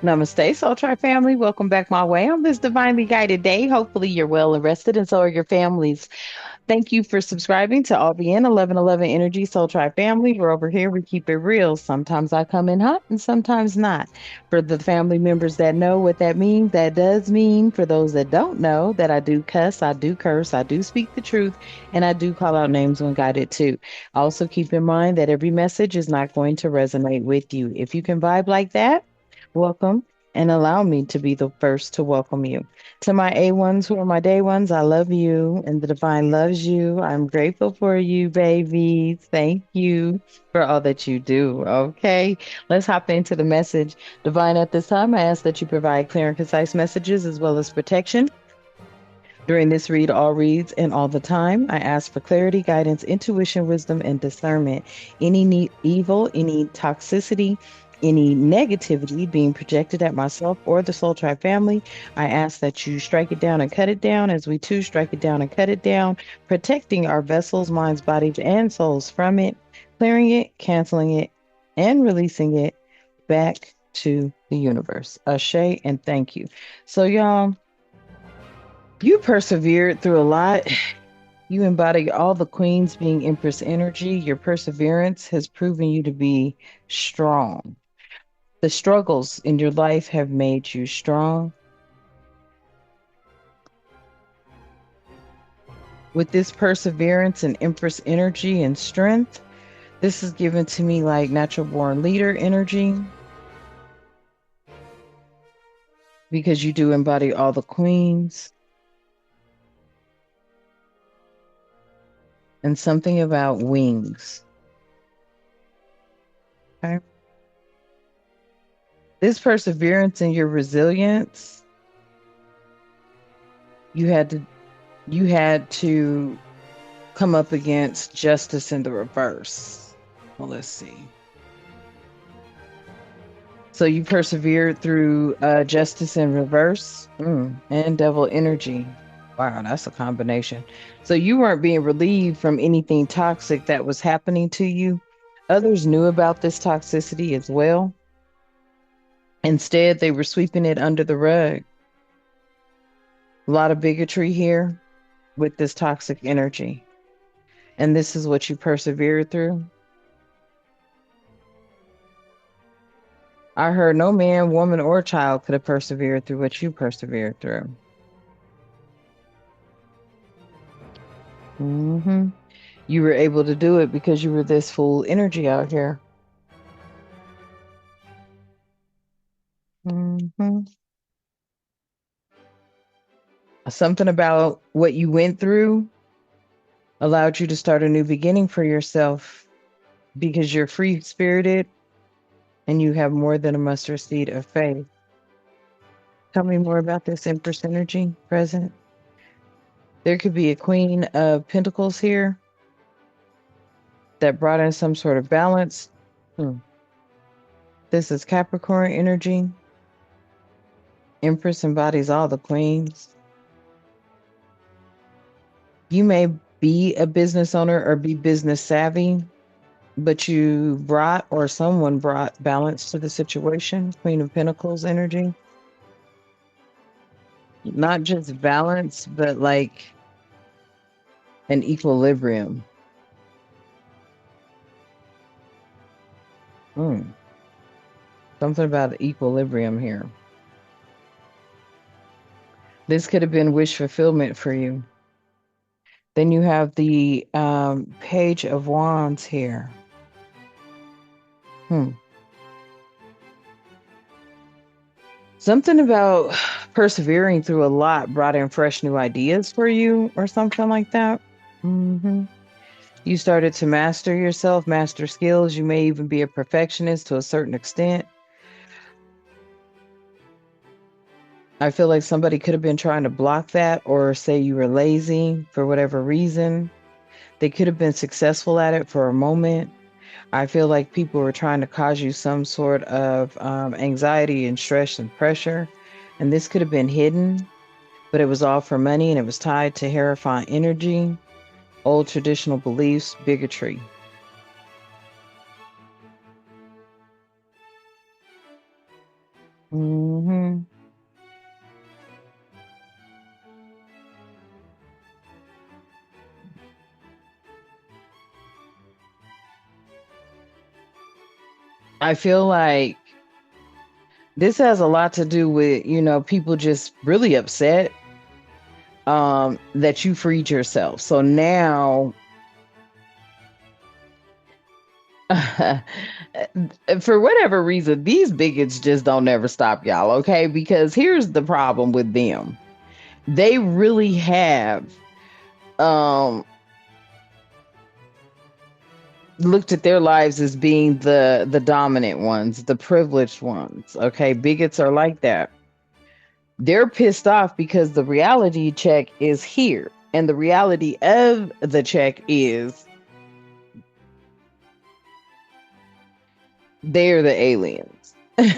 Namaste, Soul Tribe family. Welcome back my way on this divinely guided day. Hopefully, you're well and rested, and so are your families. Thank you for subscribing to RBN 1111 Energy Soul Tribe family. We're over here. We keep it real. Sometimes I come in hot and sometimes not. For the family members that know what that means, that does mean for those that don't know that I do cuss, I do curse, I do speak the truth, and I do call out names when guided too. Also, keep in mind that every message is not going to resonate with you. If you can vibe like that, welcome, and allow me to be the first to welcome you. To my A1s who are my day ones, I love you, and the divine loves you. I'm grateful for you, babies. Thank you for all that you do. Okay, let's hop into the message. Divine, at this time, I ask that you provide clear and concise messages as well as protection. During this read, all reads, and all the time, I ask for clarity, guidance, intuition, wisdom, and discernment. Any evil, any toxicity, any negativity being projected at myself or the Soul Tribe family, I ask that you strike it down and cut it down as we too strike it down and cut it down, protecting our vessels, minds, bodies, and souls from it, clearing it, canceling it, and releasing it back to the universe. Ashe and thank you. So, y'all. You persevered through a lot. You embody all the queens being Empress energy. Your perseverance has proven you to be strong. The struggles in your life have made you strong. With this perseverance and Empress energy and strength, this is given to me like natural born leader energy because you do embody all the queens and something about wings. Okay. This perseverance and your resilience, you had to you had to come up against justice in the reverse. Well, let's see. So you persevered through justice in reverse and devil energy. Wow, that's a combination. So you weren't being relieved from anything toxic that was happening to you. Others knew about this toxicity as well. Instead, they were sweeping it under the rug. A lot of bigotry here with this toxic energy. And this is what you persevered through. I heard no man, woman, or child could have persevered through what you persevered through. hmm You were able to do it because you were this full energy out here. hmm Something about what you went through allowed you to start a new beginning for yourself because you're free spirited and you have more than a mustard seed of faith. Tell me more about this Empress energy present. There could be a Queen of Pentacles here that brought in some sort of balance. Hmm. This is Capricorn energy. Empress embodies all the queens. You may be a business owner or be business savvy, but you brought or someone brought balance to the situation. Queen of Pentacles energy. Not just balance, but like an equilibrium. Hmm. Something about equilibrium here. This could have been wish fulfillment for you. Then you have the Page of Wands here. Hmm. Something about persevering through a lot brought in fresh new ideas for you, or something like that. hmm You started to master yourself, master skills. You may even be a perfectionist to a certain extent. I feel like somebody could have been trying to block that or say you were lazy for whatever reason. They could have been successful at it for a moment. I feel like people were trying to cause you some sort of anxiety and stress and pressure. And this could have been hidden, but it was all for money and it was tied to Hierophant energy, old traditional beliefs, bigotry. Hmm. I feel like this has a lot to do with, people just really upset that you freed yourself. So now for whatever reason, these bigots just don't ever stop y'all, okay? Because here's the problem with them. They really have um looked at their lives as being the dominant ones, the privileged ones. Okay, bigots are like that. They're pissed off because the reality check is here. And the reality of the check is they're the aliens.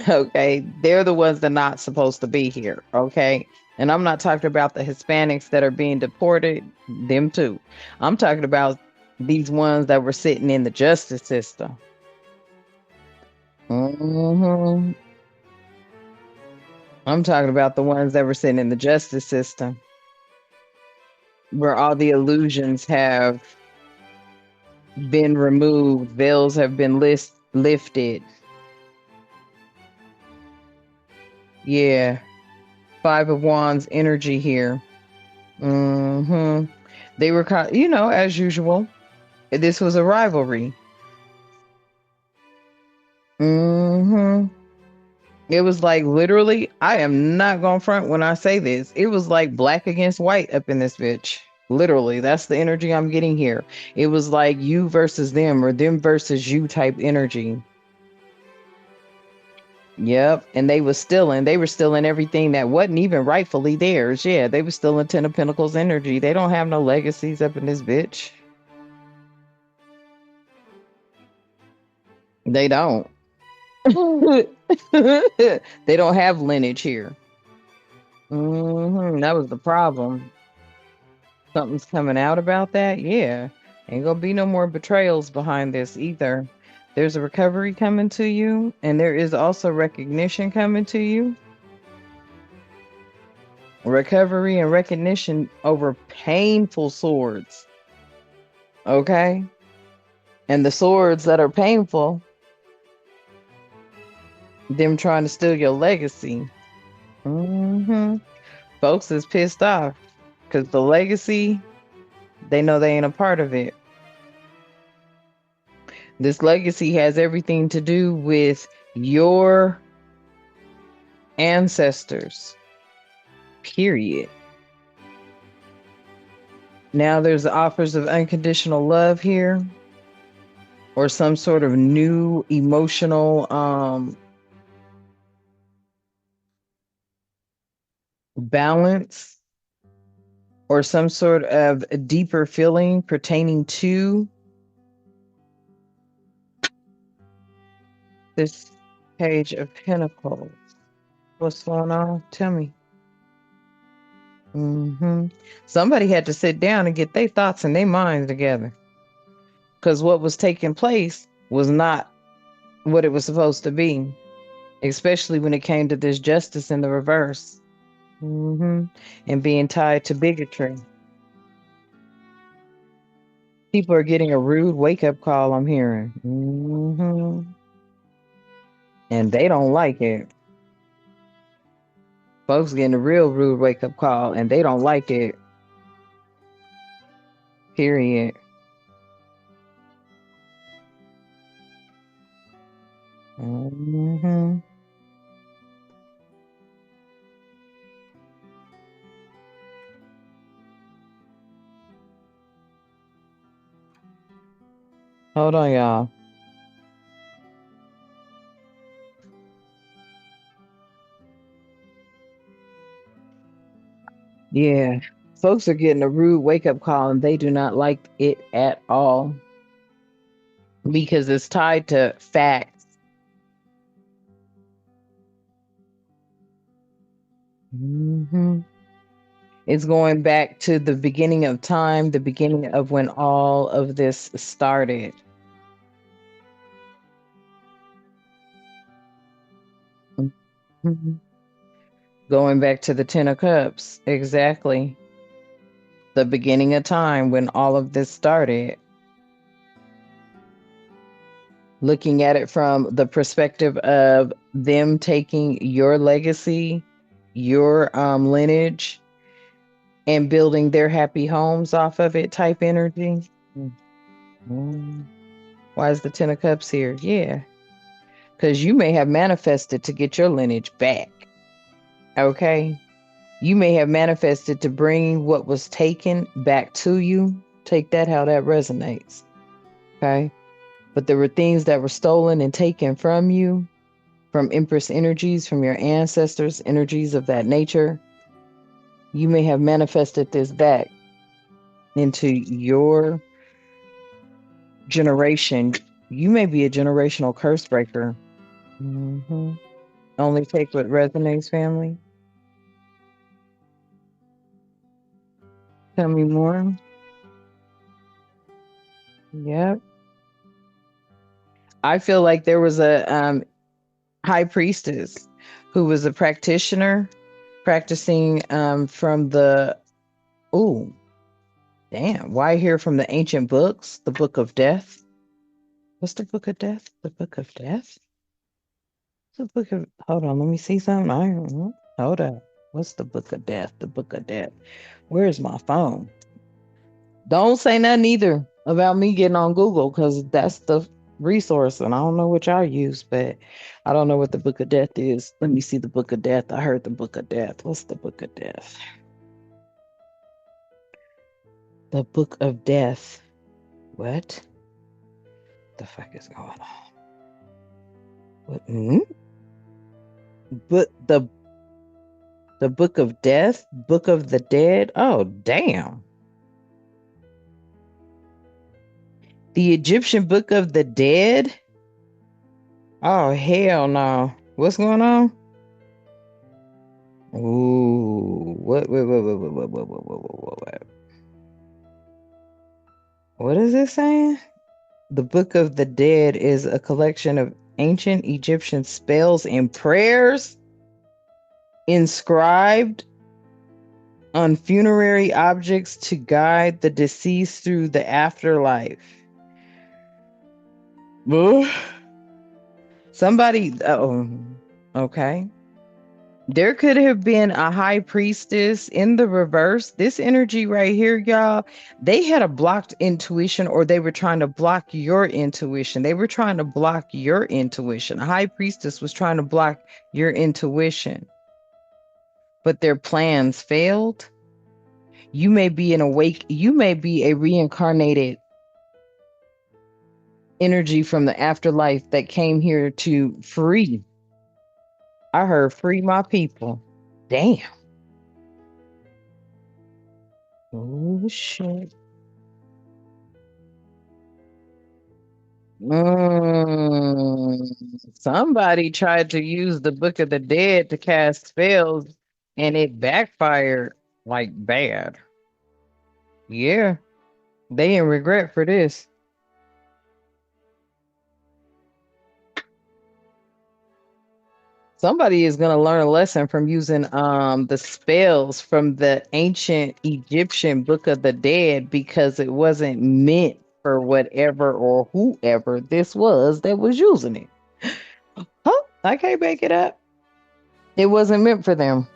Okay. They're the ones that are not supposed to be here. Okay. And I'm not talking about the Hispanics that are being deported, them too. I'm talking about these ones that were sitting in the justice system. Hmm. I'm talking about the ones that were sitting in the justice system where all the illusions have been removed, veils have been lifted. Yeah. Five of Wands energy here. Hmm. They were, as usual, this was a rivalry. Hmm. It was like literally, I am not going to front when I say this. It was like black against white up in this bitch. Literally, that's the energy I'm getting here. It was like you versus them or them versus you type energy. Yep. And they were stealing everything that wasn't even rightfully theirs. Yeah, they were stealing Ten of Pentacles energy. They don't have no legacies up in this bitch. They don't. They don't have lineage here. That was the problem. Something's coming out about that. Yeah. Ain't gonna be no more betrayals behind this either. There's a recovery coming to you, and there is also recognition coming to you. Recovery and recognition over painful swords. Okay. And the swords that are painful, them trying to steal your legacy. Hmm. Folks is pissed off because the legacy, they know they ain't a part of it. This legacy has everything to do with your ancestors, period. Now there's offers of unconditional love here or some sort of new emotional balance or some sort of deeper feeling pertaining to this page of pentacles. What's going on? Tell me. Hmm. Somebody had to sit down and get their thoughts and their minds together because what was taking place was not what it was supposed to be, especially when it came to this justice in the reverse. Hmm. And being tied to bigotry. People are getting a rude wake up call, I'm hearing. And they don't like it. Folks getting a real rude wake up call and they don't like it. Period. Hmm. Hold on, y'all. Yeah. Folks are getting a rude wake up call and they do not like it at all because it's tied to facts. Hmm. It's going back to the beginning of time, the beginning of when all of this started. Mhm. Going back to the Ten of Cups, exactly. The beginning of time when all of this started. Looking at it from the perspective of them taking your legacy, your lineage, and building their happy homes off of it type energy. Mhm. Why is the Ten of Cups here? Yeah, because you may have manifested to get your lineage back. Okay. You may have manifested to bring what was taken back to you. Take that how that resonates. Okay. But there were things that were stolen and taken from you, from Empress energies, from your ancestors, energies of that nature. You may have manifested this back into your generation. You may be a generational curse breaker. Mhm. Only take what resonates, family. Tell me more. Yep. I feel like there was a high priestess who was a practitioner practicing from the, oh, damn, why hear from the ancient books, the book of death? What's the book of death? The book of death? The book of, hold on, let me see something. I don't know. Hold up. What's the book of death? The book of death. Where's my phone? Don't say nothing either about me getting on Google because that's the resource and I don't know what y'all use, but I don't know what the book of death is. Let me see the book of death. I heard the book of death. What's the book of death? The book of death. What the fuck is going on? What? But the book of death, book of the dead. Oh, damn. The Egyptian book of the dead. Oh, hell no. What's going on? Ooh, what? What is it saying? The Book of the Dead is a collection of ancient Egyptian spells and prayers inscribed on funerary objects to guide the deceased through the afterlife. Ugh. Somebody, oh, okay. There could have been a high priestess in the reverse. This energy right here, y'all, they had a blocked intuition or they were trying to block your intuition. They were trying to block your intuition. A high priestess was trying to block your intuition, but their plans failed. You may be you may be a reincarnated energy from the afterlife that came here to free. I heard free my people. Damn. Oh shit. Mm, somebody tried to use the Book of the Dead to cast spells and it backfired like bad. Yeah, they in regret for this. Somebody is going to learn a lesson from using the spells from the ancient Egyptian Book of the Dead because it wasn't meant for whatever or whoever this was that was using it. Huh? I can't make it up. It wasn't meant for them.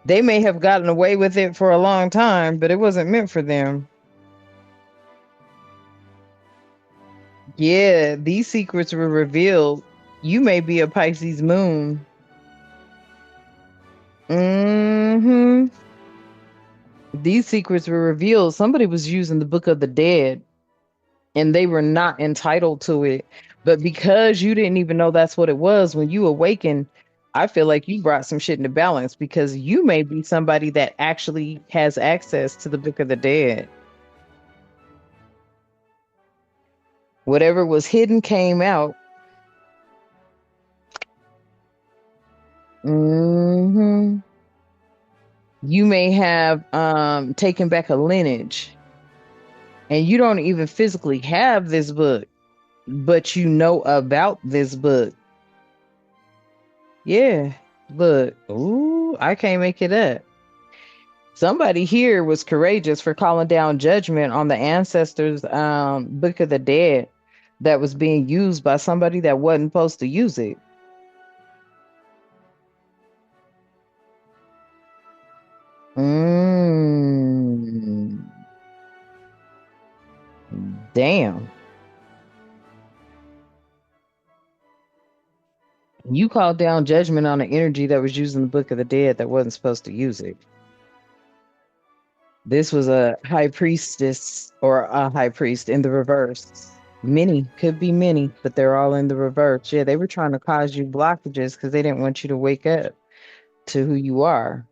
They may have gotten away with it for a long time, but it wasn't meant for them. Yeah, these secrets were revealed. You may be a Pisces moon. Hmm. These secrets were revealed. Somebody was using the Book of the Dead and they were not entitled to it. But because you didn't even know that's what it was, when you awakened, I feel like you brought some shit into balance because you may be somebody that actually has access to the Book of the Dead. Whatever was hidden came out. Hmm. You may have taken back a lineage and you don't even physically have this book, but you know about this book. Yeah. Look, ooh, I can't make it up. Somebody here was courageous for calling down judgment on the ancestors' Book of the Dead that was being used by somebody that wasn't supposed to use it. Mm, damn. You called down judgment on an energy that was using the Book of the Dead that wasn't supposed to use it. This was a high priestess or a high priest in the reverse. Many could be many, but they're all in the reverse. Yeah, they were trying to cause you blockages because they didn't want you to wake up to who you are.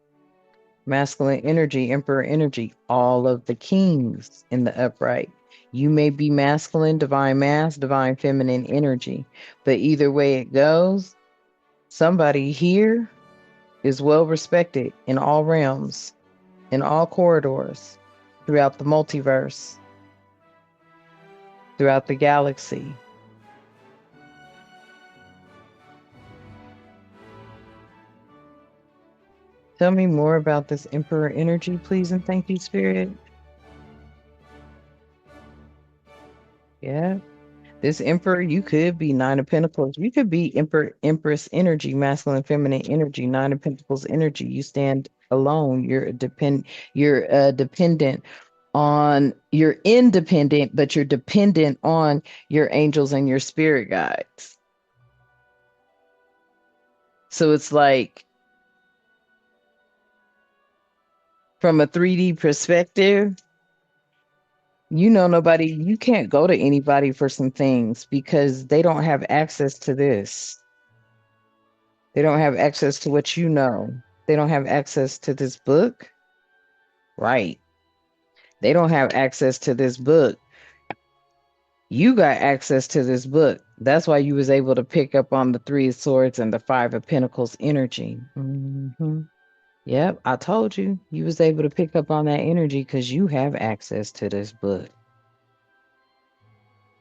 Masculine energy, emperor energy, all of the kings in the upright. You may be masculine, divine mass, divine feminine energy, but either way it goes, somebody here is well respected in all realms, in all corridors, throughout the multiverse, throughout the galaxy. Tell me more about this emperor energy, please, and thank you, Spirit. Yeah. This emperor, you could be Nine of Pentacles. You could be Emperor, Empress energy, masculine, feminine energy, Nine of Pentacles energy. You stand alone. You're dependent on. You're independent, but you're dependent on your angels and your spirit guides. So it's like from a 3D perspective, you can't go to anybody for some things because they don't have access to this. They don't have access to what you know. They don't have access to this book. Right. They don't have access to this book. You got access to this book. That's why you was able to pick up on the Three of Swords and the Five of Pentacles energy. Yep, I told you. You was able to pick up on that energy because you have access to this book.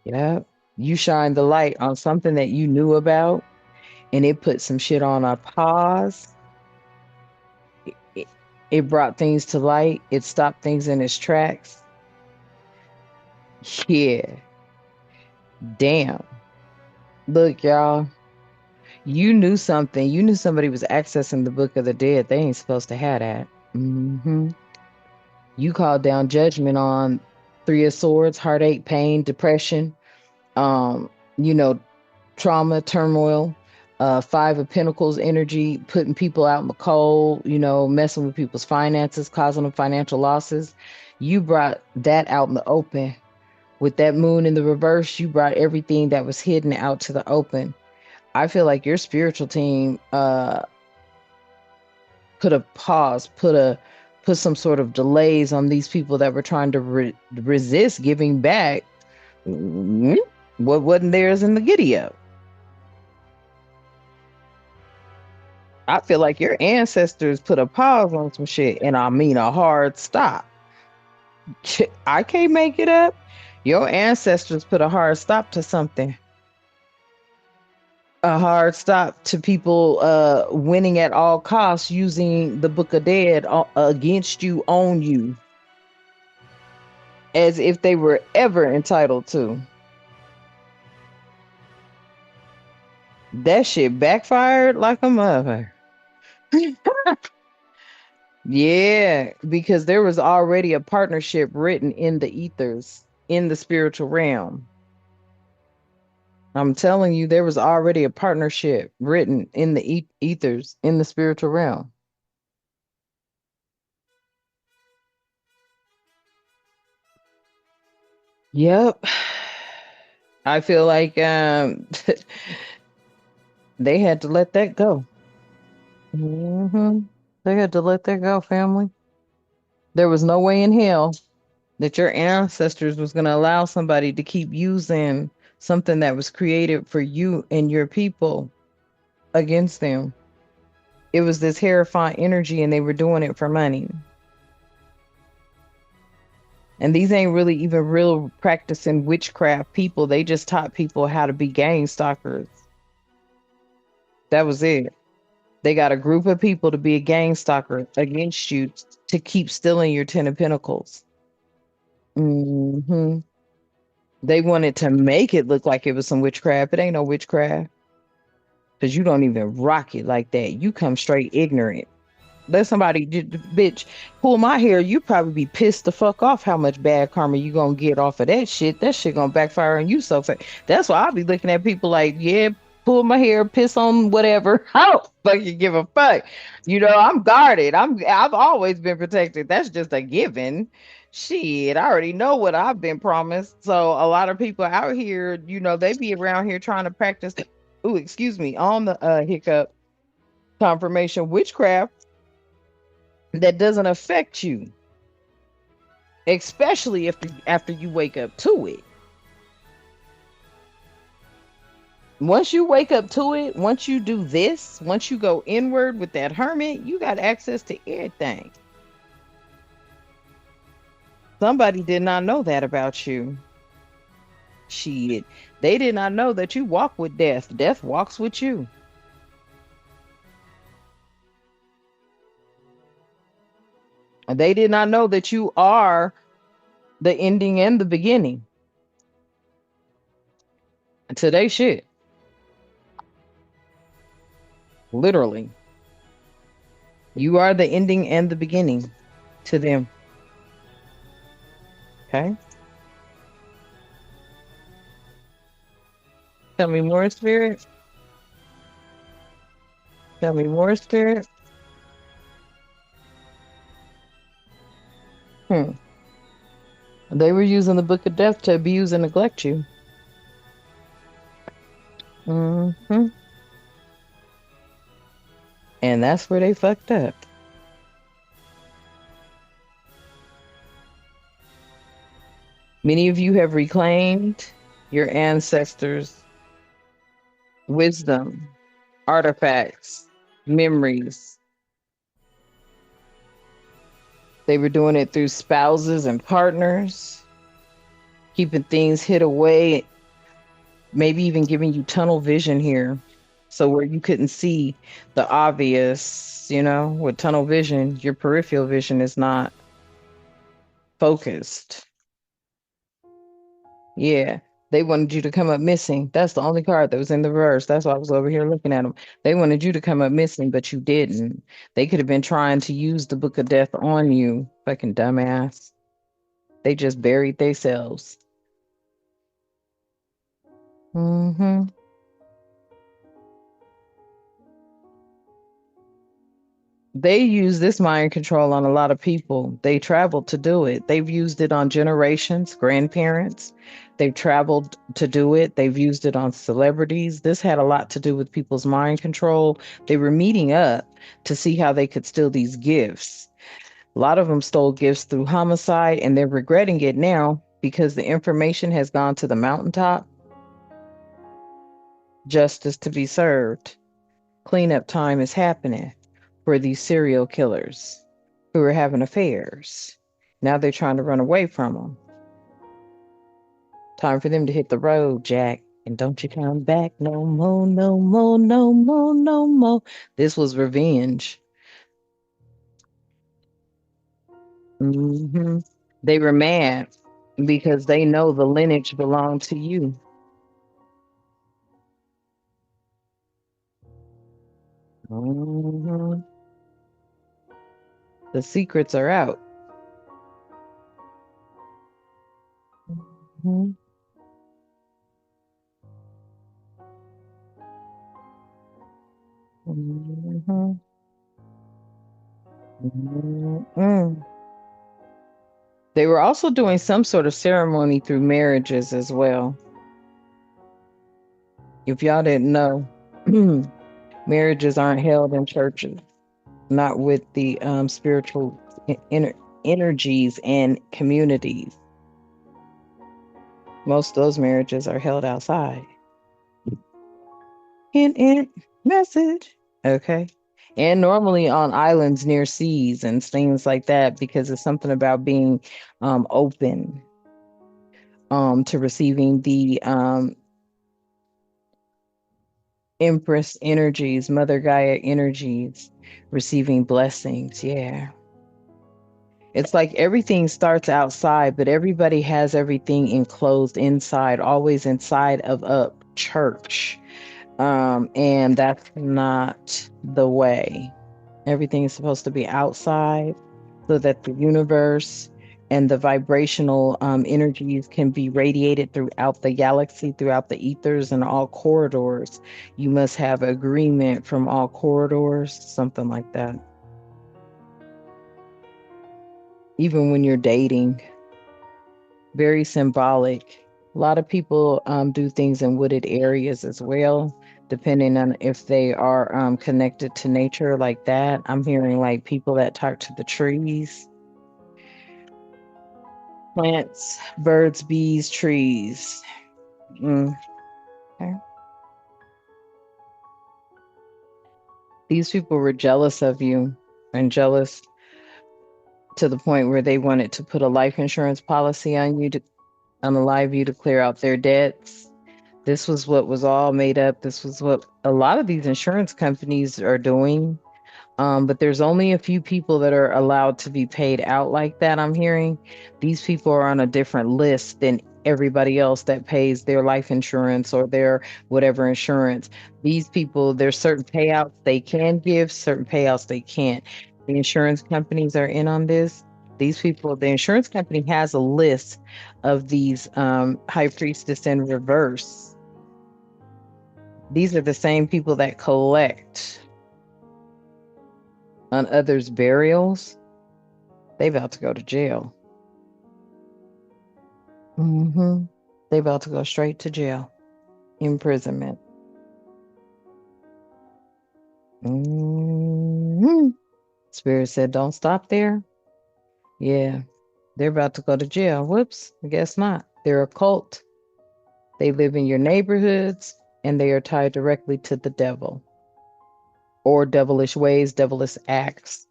Yep. You shine the light on something that you knew about and it put some shit on a pause. It, it brought things to light. It stopped things in its tracks. Yeah. Damn. Look, y'all. You knew something. You knew somebody was accessing the Book of the Dead. They ain't supposed to have that. You called down judgment on Three of Swords, heartache, pain, depression, um, you know, trauma, turmoil, Five of Pentacles energy, putting people out in the cold, messing with people's finances, causing them financial losses. You brought that out in the open. With that moon in the reverse, you brought everything that was hidden out to the open. I feel like your spiritual team put a pause, put some sort of delays on these people that were trying to resist giving back what wasn't theirs in the giddy up. I feel like your ancestors put a pause on some shit, and I mean a hard stop. I can't make it up. Your ancestors put a hard stop to something. A hard stop to people winning at all costs using the Book of Dead against you, on you, as if they were ever entitled to. That shit backfired like a mother. Yeah, because there was already a partnership written in the ethers, in the spiritual realm. I'm telling you, there was already a partnership written in the ethers, in the spiritual realm. Yep. I feel like they had to let that go. They had to let that go, family. There was no way in hell that your ancestors was going to allow somebody to keep using something that was created for you and your people against them. It was this terrifying energy and they were doing it for money. And these ain't really even real practicing witchcraft people. They just taught people how to be gang stalkers. That was it. They got a group of people to be a gang stalker against you to keep stealing your 10 of Pentacles. Hmm. They wanted to make it look like it was some witchcraft. It ain't no witchcraft because you don't even rock it like that. You come straight ignorant. Let somebody, bitch, pull my hair. You probably be pissed the fuck off how much bad karma you gonna get off of that shit. That shit gonna backfire on you so fast. That's why I'll be looking at people like, yeah, pull my hair, piss on whatever. I don't fucking give a fuck. I'm guarded. I've always been protected. That's just a given. Shit, I already know what I've been promised. So a lot of people out here, they be around here trying to practice. Ooh, excuse me, on the hiccup confirmation witchcraft that doesn't affect you, especially if after you wake up to it. Once you wake up to it, once you do this, once you go inward with that hermit, you got access to everything. Somebody did not know that about you. Shit. They did not know that you walk with death. Death walks with you. And they did not know that you are the ending and the beginning to their shit. Literally. You are the ending and the beginning to them. Okay. Tell me more, spirit. Tell me more, spirit. Hmm. They were using the book of death to abuse and neglect you. Hmm. And that's where they fucked up. Many of you have reclaimed your ancestors' wisdom, artifacts, memories. They were doing it through spouses and partners, keeping things hid away, maybe even giving you tunnel vision here. So where you couldn't see the obvious, with tunnel vision, your peripheral vision is not focused. Yeah. They wanted you to come up missing. That's the only card that was in the reverse. That's why I was over here looking at them. They wanted you to come up missing, but you didn't. They could have been trying to use the book of death on you. Fucking dumbass. They just buried themselves. Hmm. They use this mind control on a lot of people. They traveled to do it. They've used it on generations, grandparents. They've traveled to do it. They've used it on celebrities. This had a lot to do with people's mind control. They were meeting up to see how they could steal these gifts. A lot of them stole gifts through homicide, and they're regretting it now because the information has gone to the mountaintop. Justice to be served. Cleanup time is happening for these serial killers who are having affairs. Now they're trying to run away from them. Time for them to hit the road, Jack. And don't you come back no more, no more, no more, no more. This was revenge. Hmm. They were mad because they know the lineage belonged to you. Hmm. The secrets are out. Mhm. Mhm. Mhm. They were also doing some sort of ceremony through marriages as well. If y'all didn't know, marriages aren't held in churches, not with the spiritual energies and communities. Most of those marriages are held outside. Hint, message. Okay. And normally on islands near seas and things like that, because it's something about being open to receiving the Empress energies, Mother Gaia energies, receiving blessings. Yeah. It's like everything starts outside, but everybody has everything enclosed inside, always inside of a church. And that's not the way. Everything is supposed to be outside so that the universe and the vibrational energies can be radiated throughout the galaxy, throughout the ethers and all corridors. You must have agreement from all corridors, something like that. Even when you're dating, very symbolic. A lot of people do things in wooded areas as well, depending on if they are connected to nature like that. I'm hearing like people that talk to the trees, plants, birds, bees, trees. Mm, okay. These people were jealous of you and jealous to the point where they wanted to put a life insurance policy on you to unalive you to clear out their debts. This was what was all made up. This was what a lot of these insurance companies are doing. But there's only a few people that are allowed to be paid out like that. I'm hearing these people are on a different list than everybody else that pays their life insurance or their whatever insurance. These people, there's certain payouts they can give, certain payouts they can't. The insurance companies are in on this. These people, the insurance company has a list of these high priestess in reverse. These are the same people that collect on others' burials. They about to go to jail. They about to go straight to jail, imprisonment. hmm Spirit said, "Don't stop there." Yeah, they're about to go to jail. Whoops, I guess not. They're a cult. They live in your neighborhoods, and they are tied directly to the devil or devilish ways, devilish acts,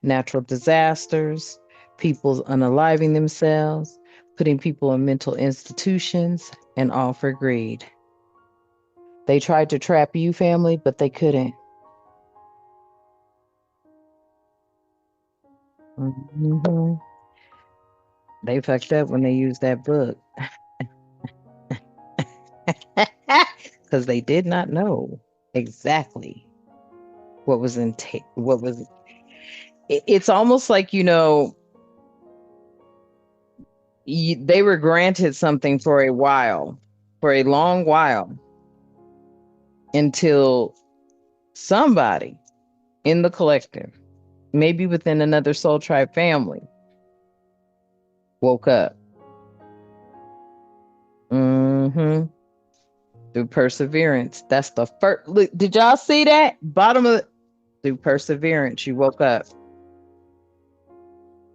natural disasters, people's unaliving themselves, putting people in mental institutions, and all for greed. They tried to trap you, family, but they couldn't. hmm They fucked up when they used that book because they did not know exactly what was in what was. It's almost like they were granted something for a while, for a long while, until somebody in the collective, maybe within another soul tribe family, woke up. hmm Through perseverance. That's the first. Look, did y'all see that? Bottom of through perseverance, you woke up.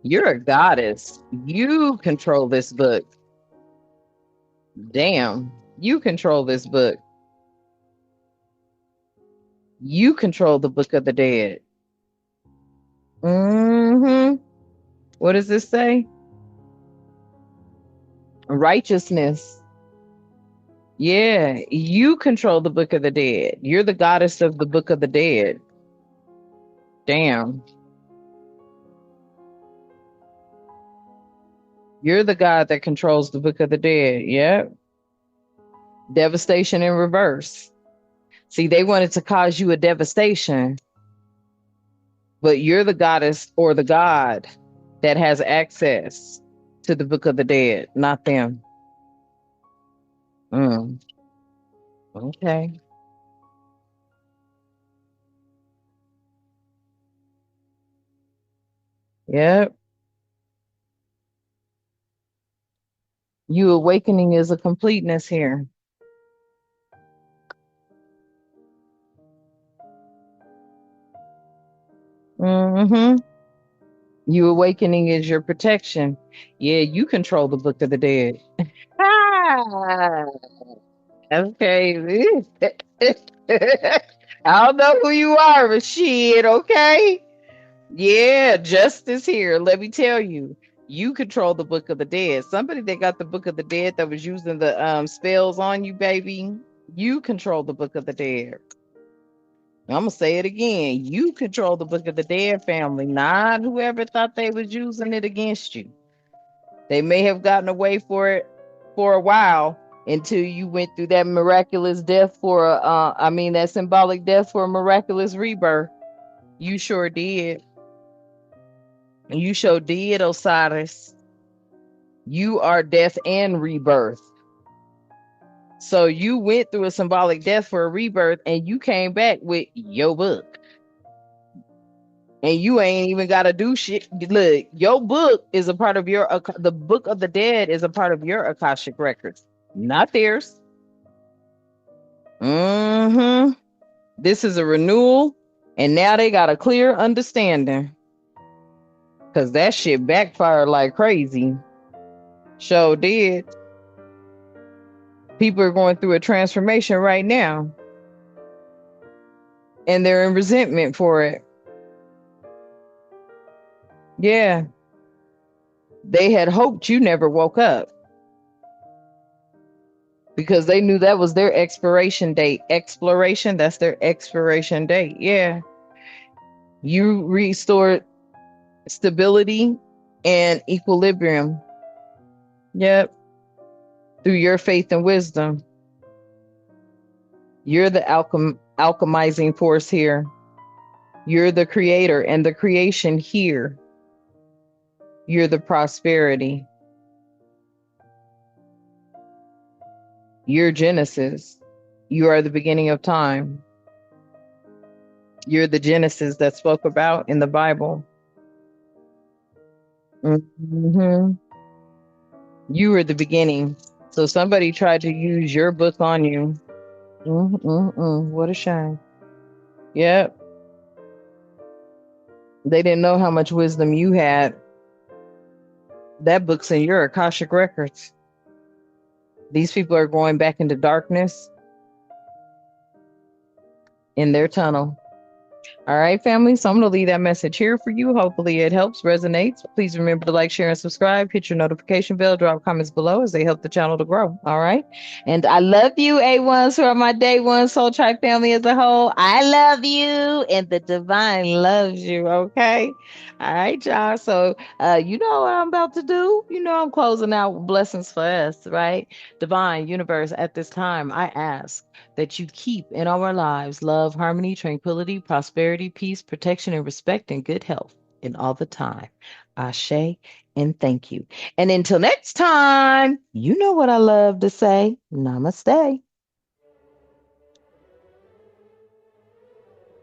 You're a goddess. You control this book. Damn. You control this book. You control the book of the dead. hmm What does this say? Righteousness. Yeah, you control the book of the dead. You're the goddess of the book of the dead. Damn. You're the god that controls the book of the dead. Yep. Devastation in reverse. See, they wanted to cause you a devastation, but you're the goddess or the god that has access to the book of the dead, not them. Mm, okay. Yep. You awakening is a completeness here. hmm You awakening is your protection. Yeah, you control the book of the dead. Ah, okay. I don't know who you are, but shit, okay. Yeah, justice here. Let me tell you, you control the book of the dead. Somebody that got the book of the dead that was using the spells on you, baby. You control the book of the dead. I'm gonna say it again. You control the book of the dead, family, not whoever thought they was using it against you. They may have gotten away for it for a while until you went through that miraculous death for a, that symbolic death for a miraculous rebirth. You sure did. You sure did, Osiris. You are death and rebirth. So you went through a symbolic death for a rebirth and you came back with your book. And you ain't even got to do shit. Look, your book is a part of your, the book of the dead is a part of your Akashic records, not theirs. Mm-hmm. This is a renewal, and now they got a clear understanding. Because that shit backfired like crazy. Sure did. People are going through a transformation right now, and they're in resentment for it. Yeah. They had hoped you never woke up because they knew that was their expiration date. Exploration, that's their expiration date. Yeah. You restored stability and equilibrium. Yep. Through your faith and wisdom. You're the alchemizing force here. You're the creator and the creation here. You're the prosperity. You're Genesis. You are the beginning of time. You're the Genesis that spoke about in the Bible. Mm-hmm. You were the beginning. So somebody tried to use your book on you. What a shame. Yep. They didn't know how much wisdom you had. That book's in your Akashic records. These people are going back into darkness in their tunnel. All right, family. So I'm going to leave that message here for you. Hopefully it helps, resonates. Please remember to like, share, and subscribe. Hit your notification bell. Drop comments below as they help the channel to grow. All right. And I love you, A1s, who are my day one Soul Tribe family as a whole. I love you, and the divine loves you. Okay. All right, y'all. So you know what I'm about to do. You know I'm closing out with blessings for us, right? Divine universe, at this time, I ask that you keep in our lives love, harmony, tranquility, prosperity, peace, protection, and respect, and good health in all the time. Ashe, and thank you. And until next time, you know what I love to say. Namaste.